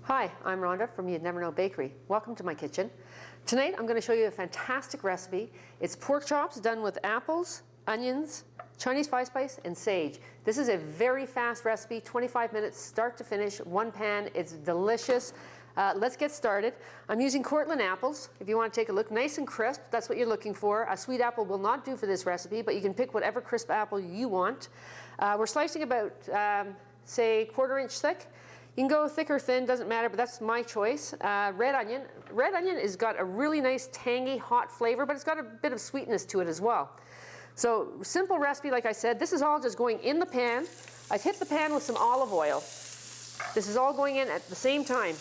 Hi, I'm Rhonda from You'd Never Know Bakery. Welcome to my kitchen. Tonight I'm going to show you a fantastic recipe. It's pork chops done with apples, onions, Chinese five spice, and sage. This is a very fast recipe, 25 minutes start to finish, one pan. It's delicious. Let's get started. I'm using Cortland apples. If you want to take a look, nice and crisp, that's what you're looking for. A sweet apple will not do for this recipe, but you can pick whatever crisp apple you want. We're slicing about, say, 1/4 inch thick. You can go thick or thin, doesn't matter, but that's my choice. Red onion. Red onion has got a really nice, tangy, hot flavor, but it's got a bit of sweetness to it as well. So simple recipe, like I said. This is all just going in the pan. I've hit the pan with some olive oil. This is all going in at the same time.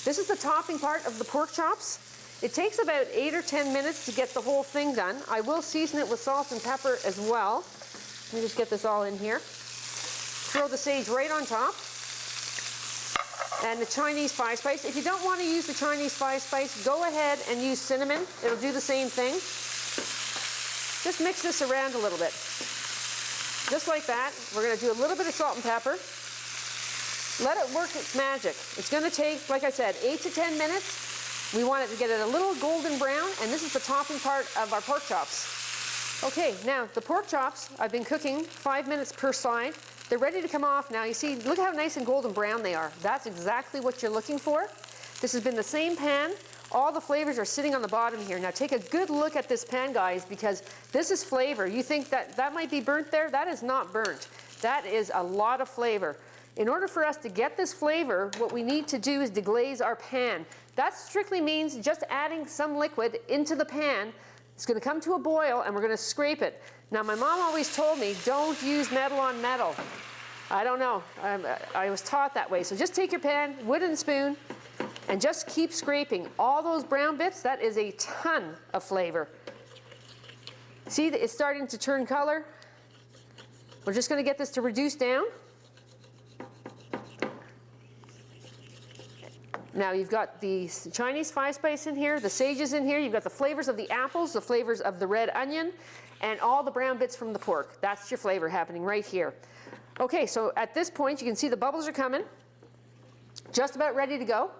This is the topping part of the pork chops. It takes about 8 or 10 minutes to get the whole thing done. I will season it with salt and pepper as well. Let me just get this all in here. Throw the sage right on top. And the Chinese five spice. If you don't want to use the Chinese five spice, go ahead and use cinnamon. It'll do the same thing. Just mix this around a little bit. Just like that. We're going to do a little bit of salt and pepper. Let it work its magic. It's going to take, like I said, 8 to 10 minutes. We want it to get it a little golden brown, and this is the topping part of our pork chops. Okay, now the pork chops, I've been cooking 5 minutes per side. They're ready to come off now. You see, look how nice and golden brown they are. That's exactly what you're looking for. This has been the same pan. All the flavors are sitting on the bottom here. Now take a good look at this pan, guys, because this is flavor. You think that that might be burnt there? That is not burnt. That is a lot of flavor. In order for us to get this flavor, what we need to do is deglaze our pan. That strictly means just adding some liquid into the pan. It's going to come to a boil, and we're going to scrape it. Now, my mom always told me, don't use metal on metal. I don't know. I was taught that way. So just take your pan, wooden spoon, and just keep scraping. All those brown bits, that is a ton of flavor. See, it's starting to turn color. We're just going to get this to reduce down. Now you've got the Chinese five spice in here, the sage is in here, you've got the flavors of the apples, the flavors of the red onion, and all the brown bits from the pork. That's your flavor happening right here. Okay, so at this point you can see the bubbles are coming. Just about ready to go.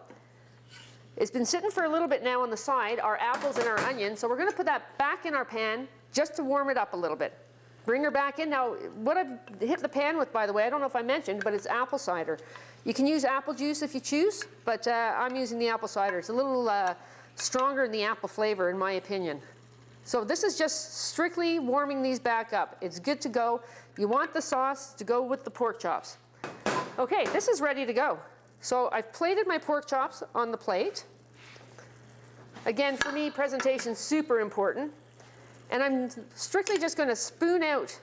It's been sitting for a little bit now on the side, our apples and our onion, so we're going to put that back in our pan just to warm it up a little bit. Bring her back in. Now, what I've hit the pan with, by the way, I don't know if I mentioned, but it's apple cider. You can use apple juice if you choose, but I'm using the apple cider. It's a little stronger in the apple flavor, in my opinion. So this is just strictly warming these back up. It's good to go. You want the sauce to go with the pork chops. Okay, this is ready to go. So I've plated my pork chops on the plate. Again, for me, presentation's super important. And I'm strictly just going to spoon out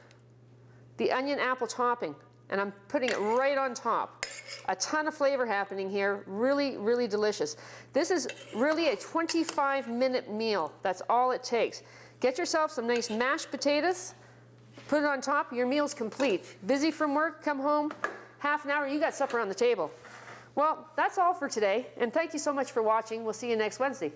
the onion apple topping, and I'm putting it right on top. A ton of flavor happening here, really, really delicious. This is really a 25-minute meal. That's all it takes. Get yourself some nice mashed potatoes, put it on top, your meal's complete. Busy from work, come home, half an hour, you got supper on the table. Well, that's all for today, and thank you so much for watching. We'll see you next Wednesday.